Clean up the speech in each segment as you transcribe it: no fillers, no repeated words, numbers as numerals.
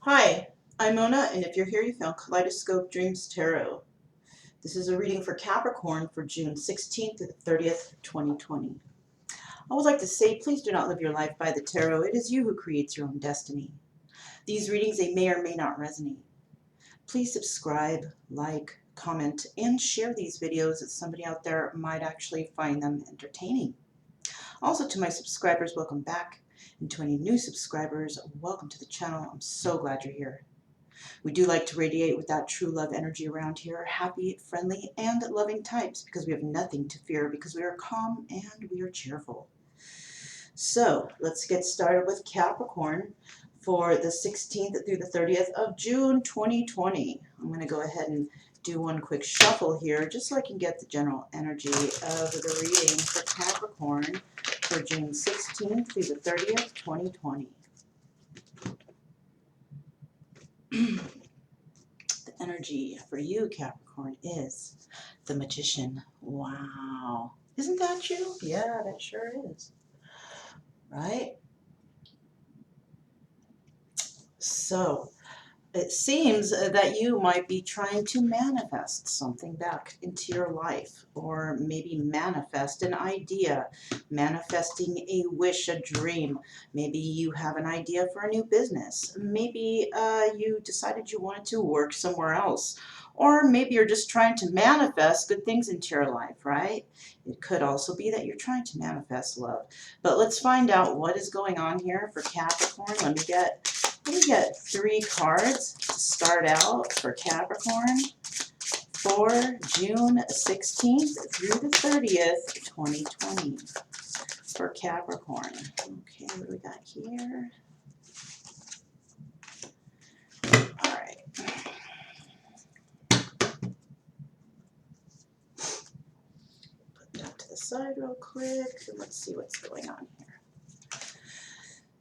Hi, I'm Mona, and if you're here, you found Kaleidoscope Dreams Tarot. This is a reading for Capricorn for June 16th to the 30th, 2020. I would like to say, please do not live your life by the tarot. It is you who creates your own destiny. These readings, they may or may not resonate. Please subscribe, like, comment, and share these videos that somebody out there might actually find them entertaining. Also, to my subscribers, welcome back. And to any new subscribers, welcome to the channel. I'm so glad you're here. We do like to radiate with that true love energy around here, happy, friendly, and loving types, because we have nothing to fear, because we are calm and we are cheerful. So let's get started with Capricorn for the 16th through the 30th of June 2020. I'm going to go ahead and do one quick shuffle here just so I can get the general energy of the reading for Capricorn for June 16th through the 30th, 2020. The energy for you, Capricorn, is the Magician. Wow. Isn't that you? Yeah, that sure is. Right? So, it seems that you might be trying to manifest something back into your life, or maybe manifest an idea, manifesting a wish, a dream. Maybe you have an idea for a new business. Maybe you decided you wanted to work somewhere else. Or maybe you're just trying to manifest good things into your life, right? It could also be that you're trying to manifest love. But let's find out what is going on here for Capricorn. Let me get 3 cards to start out for Capricorn for June 16th through the 30th, 2020 for Capricorn. Okay, what do we got here? All right. Put that to the side real quick, and let's see what's going on here.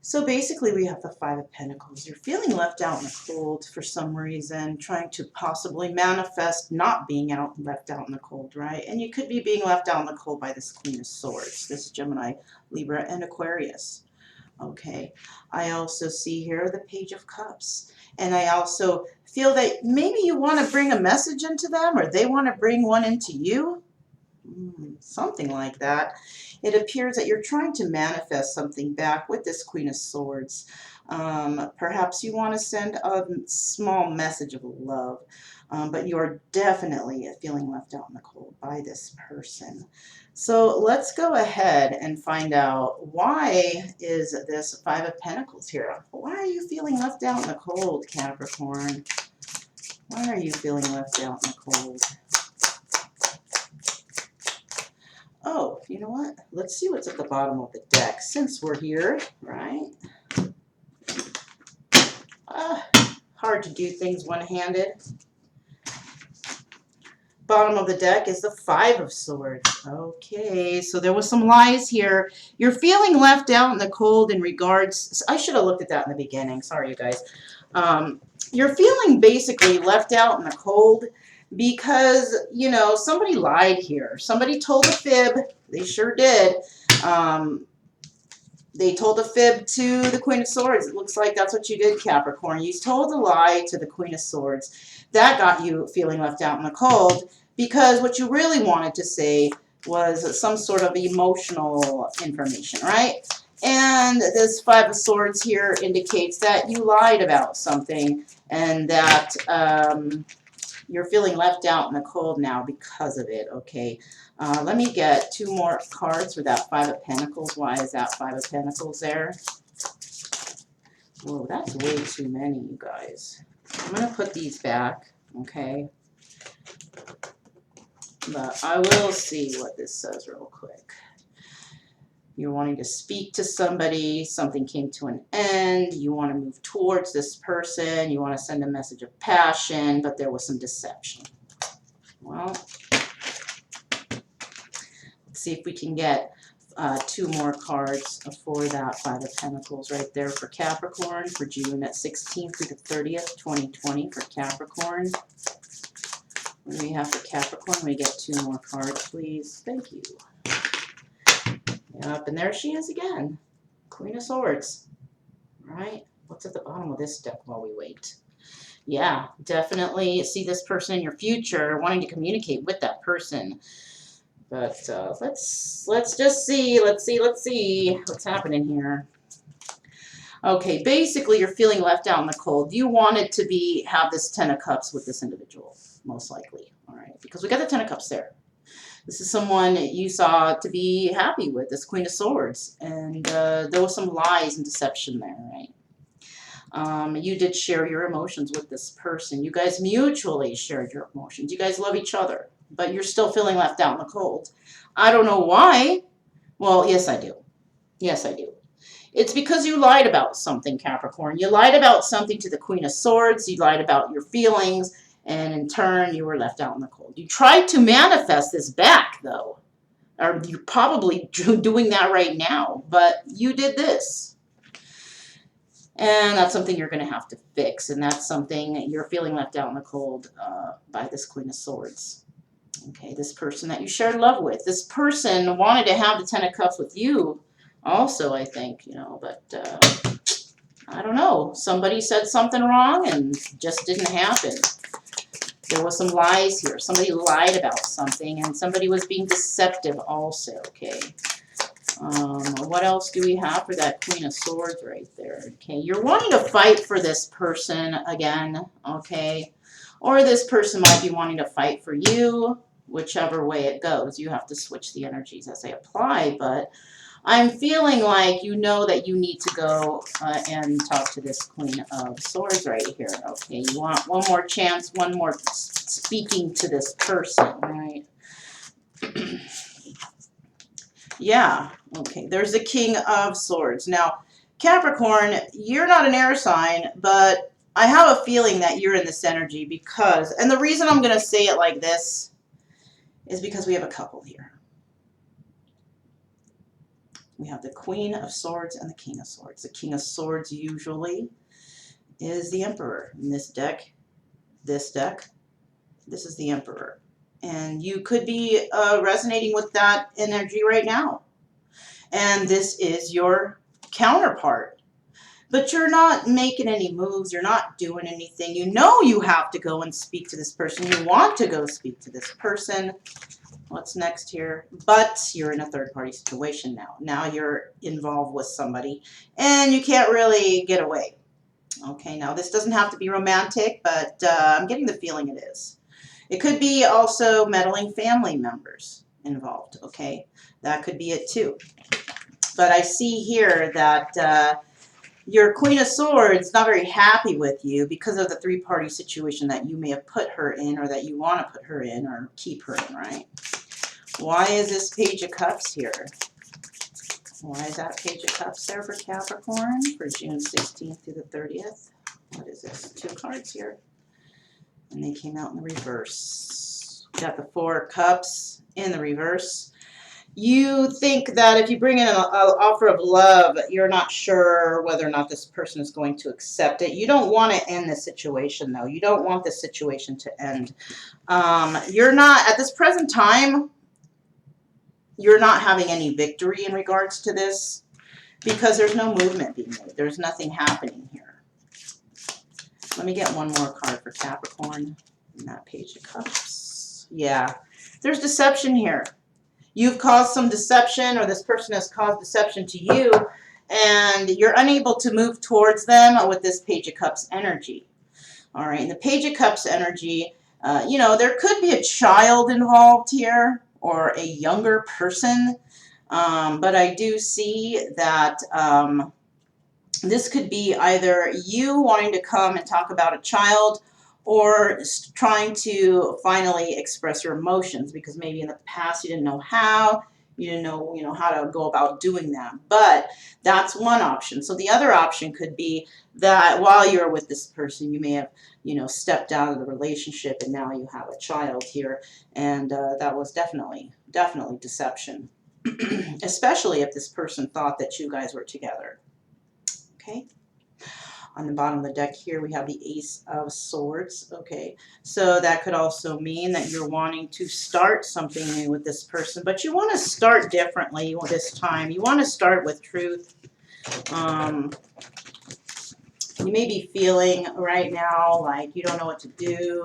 So basically we have the Five of Pentacles. You're feeling left out in the cold for some reason, trying to possibly manifest not being left out in the cold, right? And you could be being left out in the cold by this Queen of Swords. This is Gemini, Libra, and Aquarius. Okay, I also see here the Page of Cups. And I also feel that maybe you want to bring a message into them, or they want to bring one into you. Something like that. It appears that you're trying to manifest something back with this Queen of Swords. Perhaps you want to send a small message of love, but you're definitely feeling left out in the cold by this person. So let's go ahead and find out, why is this Five of Pentacles here? Why are you feeling left out in the cold, Capricorn? Why are you feeling left out in the cold? Oh, you know what? Let's see what's at the bottom of the deck, since we're here, right? Hard to do things one-handed. Bottom of the deck is the Five of Swords. Okay, so there was some lies here. You're feeling left out in the cold in regards... I should have looked at that in the beginning. Sorry, you guys. You're feeling basically left out in the cold because, you know, somebody lied here. Somebody told a fib. They sure did. They told a fib to the Queen of Swords. It looks like that's what you did, Capricorn. You told a lie to the Queen of Swords. That got you feeling left out in the cold, because what you really wanted to say was some sort of emotional information, right? And this Five of Swords here indicates that you lied about something, and that you're feeling left out in the cold now because of it, okay? Let me get 2 more cards for that Five of Pentacles. Why is that Five of Pentacles there? Whoa, that's way too many, you guys. I'm going to put these back, okay? But I will see what this says real quick. You're wanting to speak to somebody, something came to an end, you want to move towards this person, you want to send a message of passion, but there was some deception. Well, let's see if we can get 2 more cards for that Five of Pentacles right there for Capricorn for June 16th through the 30th, 2020 for Capricorn. What do we have for Capricorn? We get 2 more cards, please. Thank you. Yep, and there she is again. Queen of Swords. Right? What's at the bottom of this deck while we wait? Yeah, definitely see this person in your future, wanting to communicate with that person. But let's just see. Let's see what's happening here. Okay, basically you're feeling left out in the cold. You wanted to have this Ten of Cups with this individual, most likely. All right, because we got the Ten of Cups there. This is someone you saw to be happy with, this Queen of Swords, and there was some lies and deception there, right? You did share your emotions with this person. You guys mutually shared your emotions. You guys love each other, but you're still feeling left out in the cold. I don't know why. Well, yes, I do. Yes, I do. It's because you lied about something, Capricorn. You lied about something to the Queen of Swords. You lied about your feelings, and in turn, you were left out in the cold. You tried to manifest this back, though. Or you're probably doing that right now, but you did this. And that's something you're going to have to fix, and that's something you're feeling left out in the cold by this Queen of Swords. Okay, this person that you shared love with. This person wanted to have the Ten of Cups with you also, I think, you know, but I don't know. Somebody said something wrong and just didn't happen. There was some lies here. Somebody lied about something, and somebody was being deceptive also, okay? What else do we have for that Queen of Swords right there? Okay, you're wanting to fight for this person again, okay? Or this person might be wanting to fight for you, whichever way it goes. You have to switch the energies as they apply, but I'm feeling like you know that you need to go and talk to this Queen of Swords right here, okay? You want one more chance, one more speaking to this person, right? Yeah, okay, there's the King of Swords. Now, Capricorn, you're not an air sign, but I have a feeling that you're in this energy because, and the reason I'm going to say it like this is because we have a couple here. We have the Queen of Swords and the King of Swords. The King of Swords usually is the Emperor. In this deck, this is the Emperor. And you could be resonating with that energy right now. And this is your counterpart. But you're not making any moves. You're not doing anything. You know you have to go and speak to this person. You want to go speak to this person. What's next here? But you're in a third-party situation now. Now you're involved with somebody, and you can't really get away. Okay, now this doesn't have to be romantic, but I'm getting the feeling it is. It could be also meddling family members involved, okay? That could be it too. But I see here that your Queen of Swords is not very happy with you because of the three-party situation that you may have put her in, or that you want to put her in or keep her in, right? Why is this Page of Cups here? Why is that Page of Cups there for Capricorn for June 16th through the 30th? What is this? 2 cards here. And they came out in the reverse. We got the 4 of Cups in the reverse. You think that if you bring in an offer of love, you're not sure whether or not this person is going to accept it. You don't want to end the situation, though. You don't want this situation to end. You're not, at this present time, you're not having any victory in regards to this because there's no movement being made. There's nothing happening here. Let me get one more card for Capricorn in that Page of Cups. Yeah, there's deception here. You've caused some deception, or this person has caused deception to you, and you're unable to move towards them with this Page of Cups energy. All right, in the Page of Cups energy, you know, there could be a child involved here or a younger person, but I do see that this could be either you wanting to come and talk about a child, or trying to finally express your emotions, because maybe in the past you didn't know how, you didn't know, how to go about doing that. But that's one option. So the other option could be that while you're with this person, you may have, stepped out of the relationship, and now you have a child here, and that was definitely deception, especially if this person thought that you guys were together. Okay. On the bottom of the deck here, we have the Ace of Swords. Okay, so that could also mean that you're wanting to start something new with this person, but you want to start differently this time. You want to start with truth. You may be feeling right now like you don't know what to do.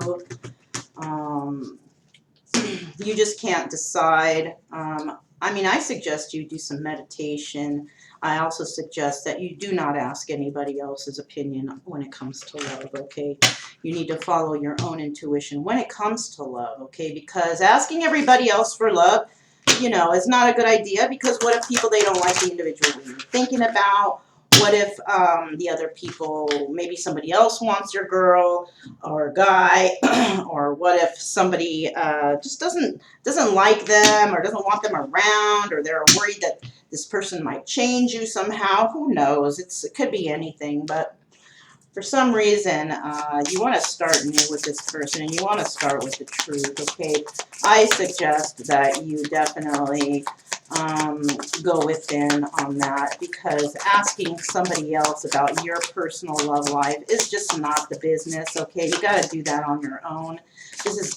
You just can't decide. I mean, I suggest you do some meditation. I also suggest that you do not ask anybody else's opinion when it comes to love, okay? You need to follow your own intuition when it comes to love, okay? Because asking everybody else for love, you know, is not a good idea, because what if people, they don't like the individual you're thinking about? What if the other people, maybe somebody else wants your girl or guy, or what if somebody just doesn't like them or doesn't want them around, or they're worried that this person might change you somehow? Who knows? It could be anything, but for some reason, you want to start new with this person, and you want to start with the truth, okay? I suggest that you definitely go within on that, because asking somebody else about your personal love life is just not the business, okay? You got to do that on your own.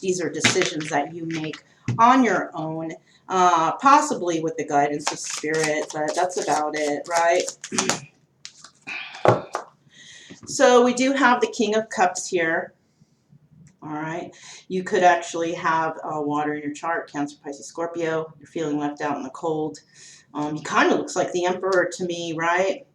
These are decisions that you make on your own, possibly with the guidance of spirit, but that's about it, right? So we do have the King of Cups here. All right. You could actually have water in your chart, Cancer, Pisces, Scorpio. You're feeling left out in the cold. He kind of looks like the Emperor to me, right?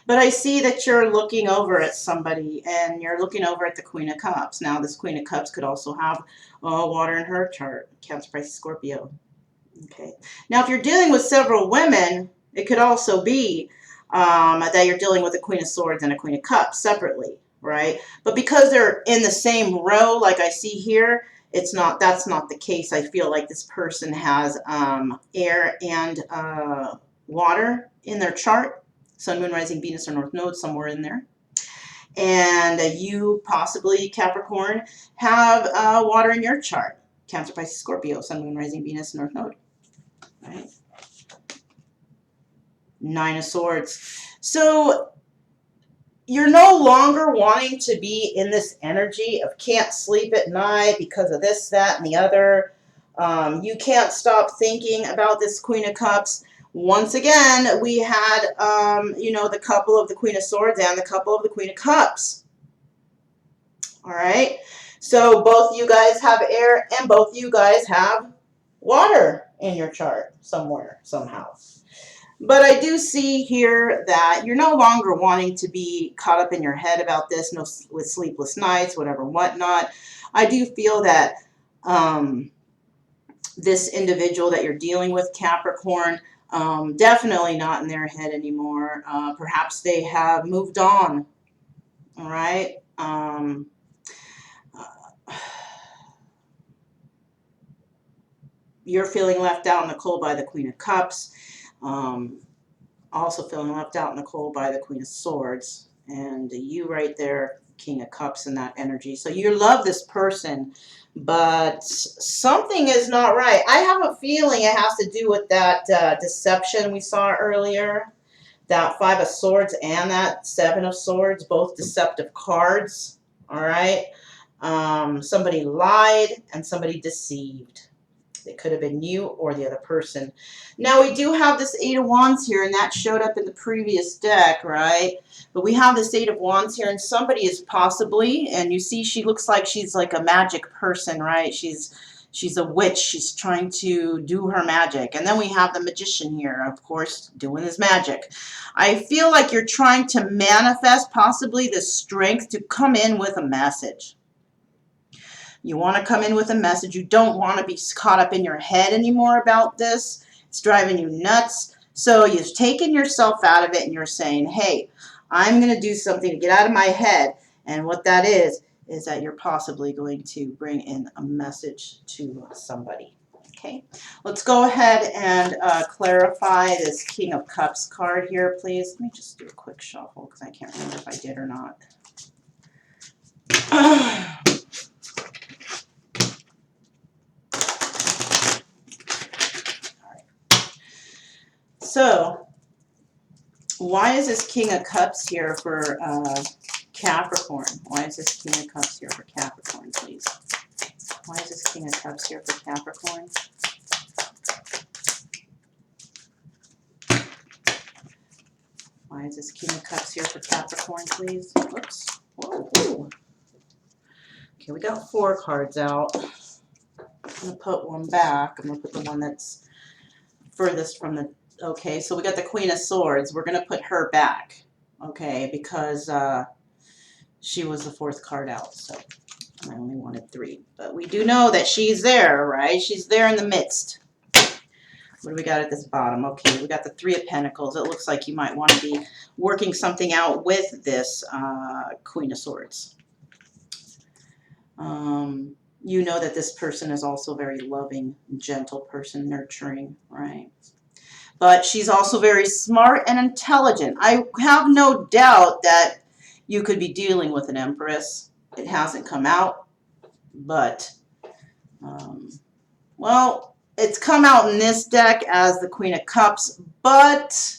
But I see that you're looking over at somebody, and you're looking over at the Queen of Cups. Now, this Queen of Cups could also have water in her chart, Cancer, Pisces, Scorpio. Okay. Now, if you're dealing with several women, it could also be that you're dealing with a Queen of Swords and a Queen of Cups separately, right? But because they're in the same row, like I see here, that's not the case. I feel like this person has air and water in their chart, Sun, Moon, Rising, Venus, or North Node, somewhere in there. And you possibly, Capricorn, have water in your chart, Cancer, Pisces, Scorpio, Sun, Moon, Rising, Venus, North Node. Right? Nine of Swords. So you're no longer wanting to be in this energy of can't sleep at night because of this, that, and the other. You can't stop thinking about this Queen of Cups. Once again, we had, you know, the couple of the Queen of Swords and the couple of the Queen of Cups. All right. So both you guys have air and both you guys have water in your chart somewhere, somehow. But I do see here that you're no longer wanting to be caught up in your head about this, with sleepless nights, whatever, whatnot. I do feel that this individual that you're dealing with, Capricorn, definitely not in their head anymore. Perhaps they have moved on, all right? You're feeling left out in the cold by the Queen of Cups. Also feeling left out in the cold by the Queen of Swords. And you right there, King of Cups, in that energy. So you love this person, but something is not right. I have a feeling it has to do with that deception we saw earlier. That Five of Swords and that Seven of Swords, both deceptive cards. All right. Somebody lied and somebody deceived. It could have been you or the other person. Now, we do have this Eight of Wands here, and that showed up in the previous deck, right? But we have this Eight of Wands here, and somebody is possibly, and you see she looks like she's like a magic person, right? She's a witch. She's trying to do her magic. And then we have the Magician here, of course, doing his magic. I feel like you're trying to manifest possibly the strength to come in with a message. You want to come in with a message. You don't want to be caught up in your head anymore about this. It's driving you nuts. So you've taken yourself out of it, and you're saying, hey, I'm going to do something to get out of my head. And what that is that you're possibly going to bring in a message to somebody. Okay, let's go ahead and clarify this King of Cups card here, please. Let me just do a quick shuffle because I can't remember if I did or not. So, why is this King of Cups here for Capricorn? Why is this King of Cups here for Capricorn, please? Why is this King of Cups here for Capricorn? Why is this King of Cups here for Capricorn, please? Whoops. Whoa, whoa. Okay, we got 4 cards out. I'm going to put one back. I'm going to put the one that's furthest from the... Okay, so we got the Queen of Swords. We're going to put her back, okay, because she was the 4th card out, so I only wanted 3. But we do know that she's there, right? She's there in the midst. What do we got at this bottom? Okay, we got the 3 of Pentacles. It looks like you might want to be working something out with this Queen of Swords. You know that this person is also a very loving, gentle person, nurturing, right? But she's also very smart and intelligent. I have no doubt that you could be dealing with an Empress. It hasn't come out, but, well... It's come out in this deck as the Queen of Cups, but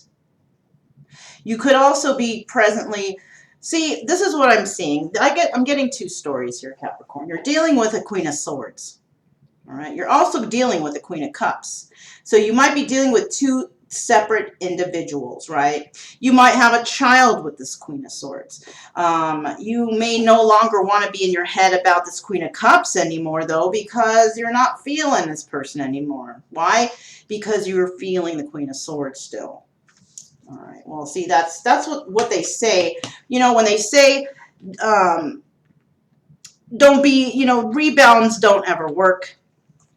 you could also be presently... See, this is what I'm seeing. I'm getting 2 stories here, Capricorn. You're dealing with a Queen of Swords. All right. You're also dealing with a Queen of Cups. So you might be dealing with 2 separate individuals, right? You might have a child with this Queen of Swords. You may no longer want to be in your head about this Queen of Cups anymore, though, because you're not feeling this person anymore. Why? Because you're feeling the Queen of Swords still. All right. Well, see, that's what they say. You know, when they say, don't be, you know, rebounds don't ever work.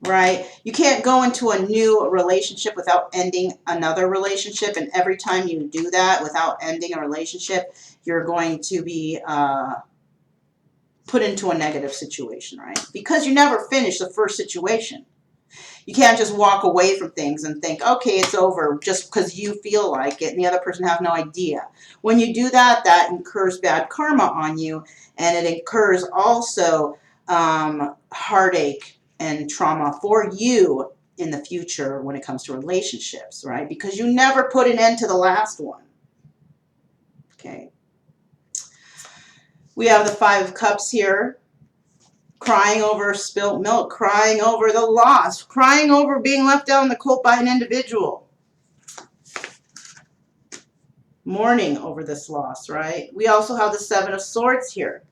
Right? You can't go into a new relationship without ending another relationship. And every time you do that without ending a relationship, you're going to be put into a negative situation, right? Because you never finish the first situation. You can't just walk away from things and think, okay, it's over just because you feel like it and the other person has no idea. When you do that, that incurs bad karma on you, and it incurs also heartache and trauma for you in the future when it comes to relationships, right? Because you never put an end to the last one. Okay. We have the 5 of Cups here. Crying over spilt milk, crying over the loss, crying over being left out in the cold by an individual. Mourning over this loss, right? We also have the 7 of Swords here.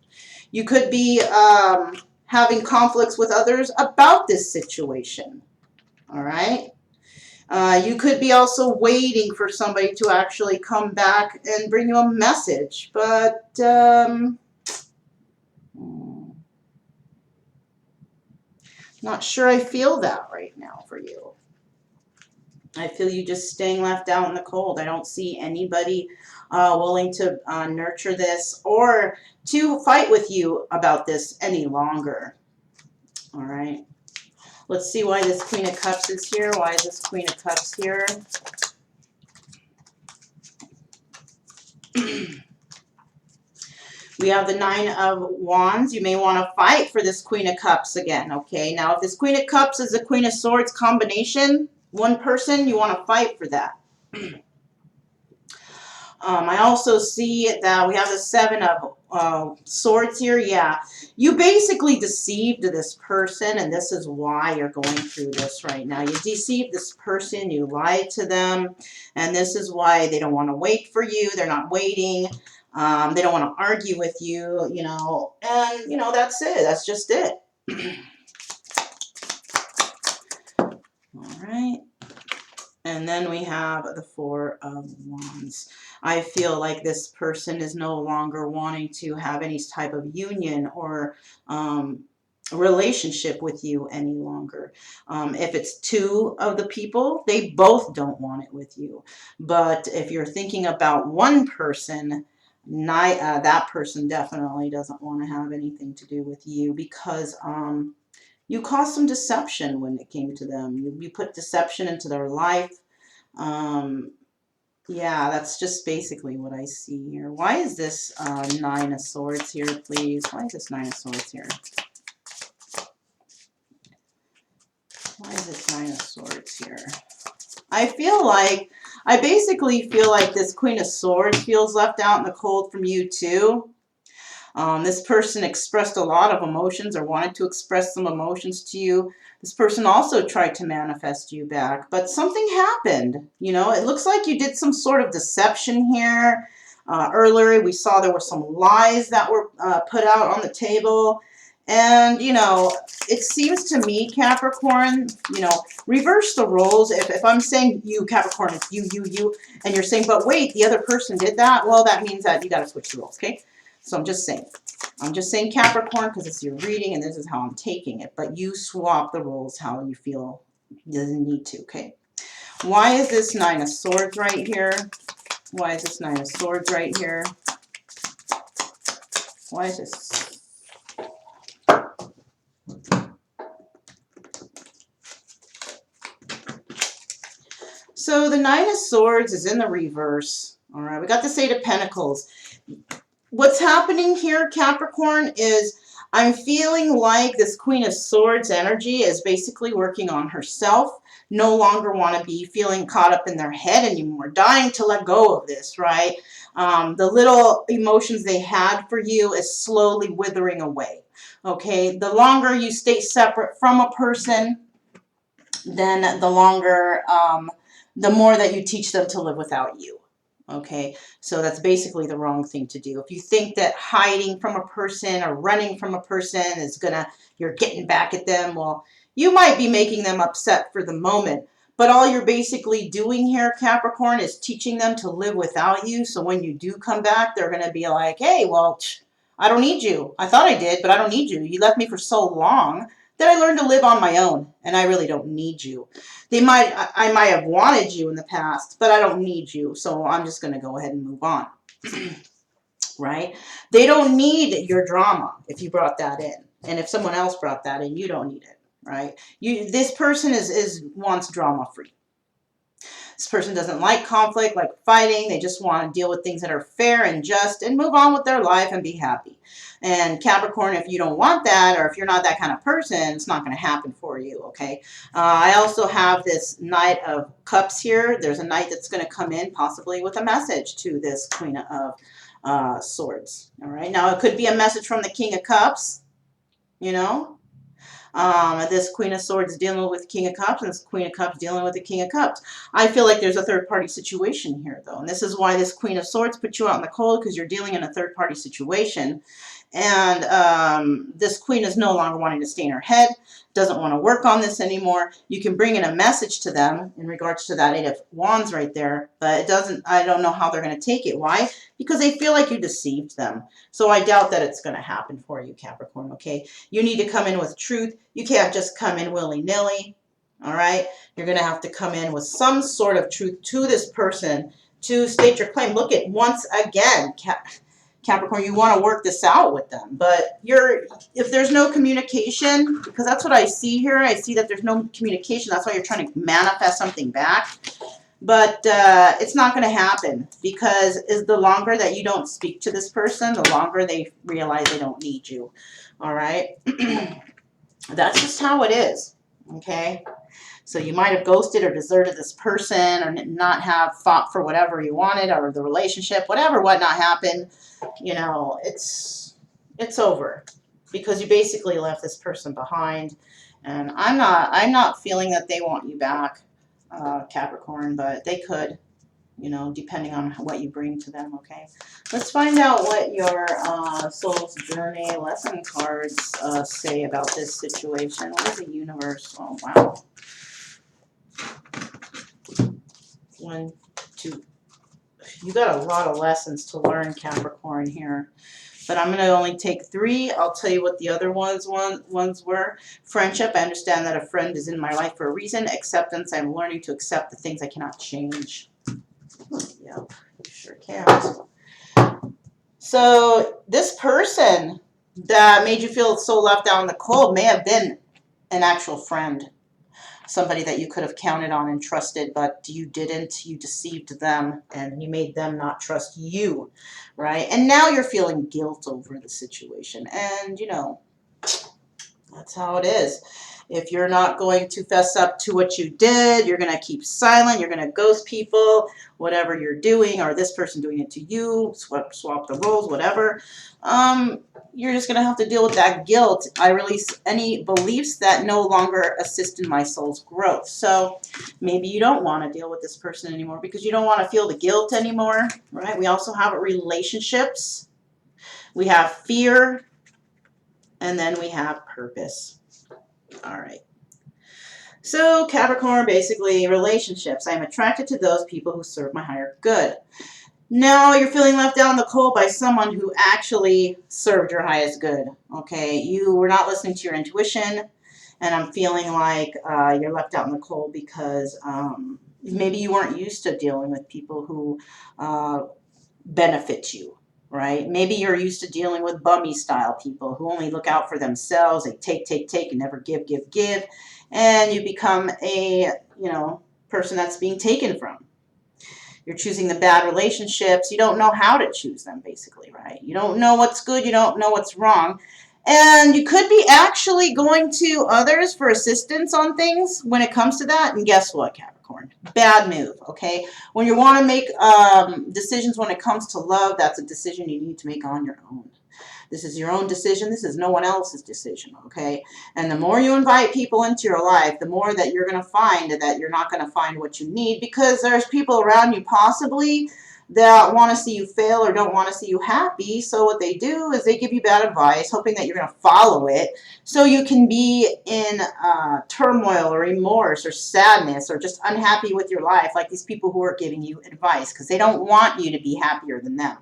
You could be having conflicts with others about this situation, all right? You could be also waiting for somebody to actually come back and bring you a message, but not sure I feel that right now for you. I feel you just staying left out in the cold. I don't see anybody willing to nurture this or to fight with you about this any longer. All right. Let's see why this Queen of Cups is here. Why is this Queen of Cups here? We have the 9 of Wands. You may want to fight for this Queen of Cups again, okay? Now, if this Queen of Cups is a Queen of Swords combination, one person, you want to fight for that. I also see that we have the 7 of Swords here. Yeah, you basically deceived this person, and this is why you're going through this right now. You deceived this person, you lied to them, and this is why they don't want to wait for you. They're not waiting. They don't want to argue with you, you know, and, you know, that's it. That's just it. All right. And then we have the 4 of Wands. I feel like this person is no longer wanting to have any type of union or relationship with you any longer. If it's 2 of the people, they both don't want it with you. But if you're thinking about one person, that person definitely doesn't want to have anything to do with you because you caused some deception when it came to them. You put deception into their life. Yeah, that's just basically what I see here. Why is this 9 of Swords here, please? Why is this 9 of Swords here? Why is this 9 of Swords here? I basically feel like this Queen of Swords feels left out in the cold from you too. This person expressed a lot of emotions or wanted to express some emotions to you. This person also tried to manifest you back, but something happened. You know, it looks like you did some sort of deception here. Earlier, we saw there were some lies that were put out on the table. And, you know, it seems to me, Capricorn, you know, reverse the roles. If I'm saying you, Capricorn, it's you, and you're saying, but wait, the other person did that, well, that means that you got to switch the roles, okay? So I'm just saying Capricorn because it's your reading and this is how I'm taking it. But you swap the roles how you feel doesn't need to, okay? Why is this Nine of Swords right here? Why is this Nine of Swords right here? Why is this? So the Nine of Swords is in the reverse. All right, we got this Eight of Pentacles. What's happening here, Capricorn, is I'm feeling like this Queen of Swords energy is basically working on herself, no longer want to be feeling caught up in their head anymore, dying to let go of this, right? The little emotions they had for you is slowly withering away, okay? The longer you stay separate from a person, then the longer, the more that you teach them to live without you. Okay, so that's basically the wrong thing to do. If you think that hiding from a person or running from a person is you're getting back at them, well, you might be making them upset for the moment, but all you're basically doing here, Capricorn, is teaching them to live without you. So when you do come back, they're going to be like, hey, well, I don't need you. I thought I did, but I don't need you. You left me for so long that I learned to live on my own, and I really don't need you. I might have wanted you in the past, but I don't need you, so I'm just going to go ahead and move on. Right? They don't need your drama if you brought that in. And if someone else brought that in, you don't need it, right? This person wants drama free. This person doesn't like conflict, like fighting. They just want to deal with things that are fair and just and move on with their life and be happy. And Capricorn, if you don't want that, or if you're not that kind of person, it's not going to happen for you, okay? I also have this Knight of Cups here. There's a knight that's going to come in possibly with a message to this Queen of Swords, all right? Now, it could be a message from the King of Cups, you know? This Queen of Swords dealing with King of Cups, and this Queen of Cups dealing with the King of Cups. I feel like there's a third-party situation here, though, and this is why this Queen of Swords put you out in the cold, because you're dealing in a third-party situation. And this queen is no longer wanting to stay in her head, doesn't want to work on this anymore. You can bring in a message to them in regards to that Eight of Wands right there, but it doesn't, I don't know how they're going to take it. Why? Because they feel like you deceived them. So I doubt that it's going to happen for you, Capricorn, okay? You need to come in with truth. You can't just come in willy-nilly, all right? You're going to have to come in with some sort of truth to this person to state your claim. Look at, once again, Capricorn, you want to work this out with them, but if there's no communication, because that's what I see here, I see that there's no communication, that's why you're trying to manifest something back, but it's not going to happen, because the longer that you don't speak to this person, the longer they realize they don't need you, all right? That's just how it is, okay? So you might have ghosted or deserted this person, or not have fought for whatever you wanted, or the relationship, whatnot happened. You know, it's over, because you basically left this person behind, and I'm not feeling that they want you back, Capricorn, but they could, you know, depending on what you bring to them. Okay, let's find out what your soul's journey lesson cards say about this situation. What is the universe? Oh wow. 1, 2. You got a lot of lessons to learn, Capricorn, here. But I'm going to only take 3. I'll tell you what the other ones were. Friendship. I understand that a friend is in my life for a reason. Acceptance. I'm learning to accept the things I cannot change. Yeah, you sure can't. So this person that made you feel so left out in the cold may have been an actual friend. Somebody that you could have counted on and trusted, but you didn't. You deceived them, and you made them not trust you, right? And now you're feeling guilt over the situation, and, you know, that's how it is. If you're not going to fess up to what you did, you're going to keep silent, you're going to ghost people, whatever you're doing, or this person doing it to you, swap the roles, whatever. You're just going to have to deal with that guilt. I release any beliefs that no longer assist in my soul's growth. So maybe you don't want to deal with this person anymore because you don't want to feel the guilt anymore, right? We also have relationships. We have fear. And then we have purpose. All right. So Capricorn, basically relationships. I am attracted to those people who serve my higher good. Now you're feeling left out in the cold by someone who actually served your highest good. Okay, you were not listening to your intuition, and I'm feeling like you're left out in the cold because maybe you weren't used to dealing with people who benefit you. Right? Maybe you're used to dealing with bummy style people who only look out for themselves. They take, and never give. And you become a, person that's being taken from. You're choosing the bad relationships. You don't know how to choose them, basically, right? You don't know what's good. You don't know what's wrong. And you could be actually going to others for assistance on things when it comes to that. And guess what, Capricorn? Bad move, okay? When you want to make decisions when it comes to love, that's a decision you need to make on your own. This is your own decision. This is no one else's decision, okay? And the more you invite people into your life, the more that you're going to find that you're not going to find what you need, because there's people around you possibly that want to see you fail or don't want to see you happy. So what they do is they give you bad advice, hoping that you're going to follow it so you can be in turmoil or remorse or sadness or just unhappy with your life, like these people who are giving you advice, because they don't want you to be happier than them.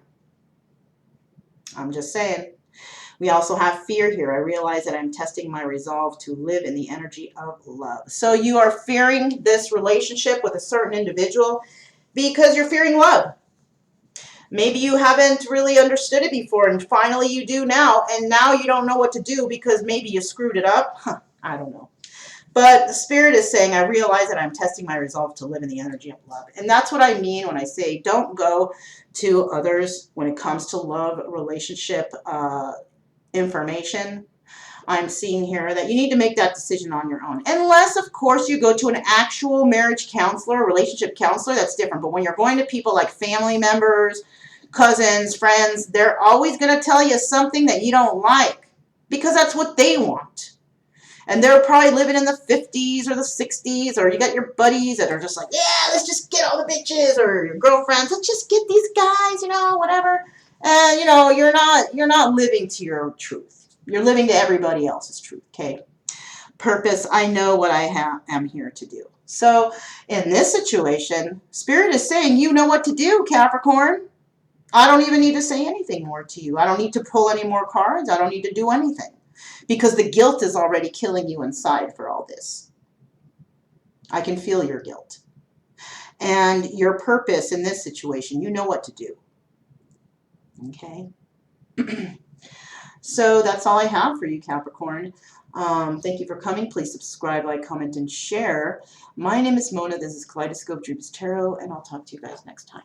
I'm just saying. We also have fear here. I realize that I'm testing my resolve to live in the energy of love. So you are fearing this relationship with a certain individual because you're fearing love. Maybe you haven't really understood it before, and finally you do now, and now you don't know what to do because maybe you screwed it up. I don't know. But the Spirit is saying, I realize that I'm testing my resolve to live in the energy of love. And that's what I mean when I say don't go to others when it comes to love, relationship, information. I'm seeing here that you need to make that decision on your own. Unless, of course, you go to an actual marriage counselor, relationship counselor, that's different. But when you're going to people like family members, cousins, friends, they're always going to tell you something that you don't like because that's what they want. And they're probably living in the 50s or the 60s, or you got your buddies that are just like, yeah, let's just get all the bitches, or your girlfriends, let's just get these guys, whatever. And, you're not living to your truth. You're living to everybody else's truth, okay? Purpose, I know what I am here to do. So in this situation, Spirit is saying, you know what to do, Capricorn. I don't even need to say anything more to you. I don't need to pull any more cards. I don't need to do anything because the guilt is already killing you inside for all this. I can feel your guilt. And your purpose in this situation, you know what to do. Okay? So that's all I have for you, Capricorn. Thank you for coming. Please subscribe, like, comment, and share. My name is Mona. This is Kaleidoscope Dreams Tarot, and I'll talk to you guys next time.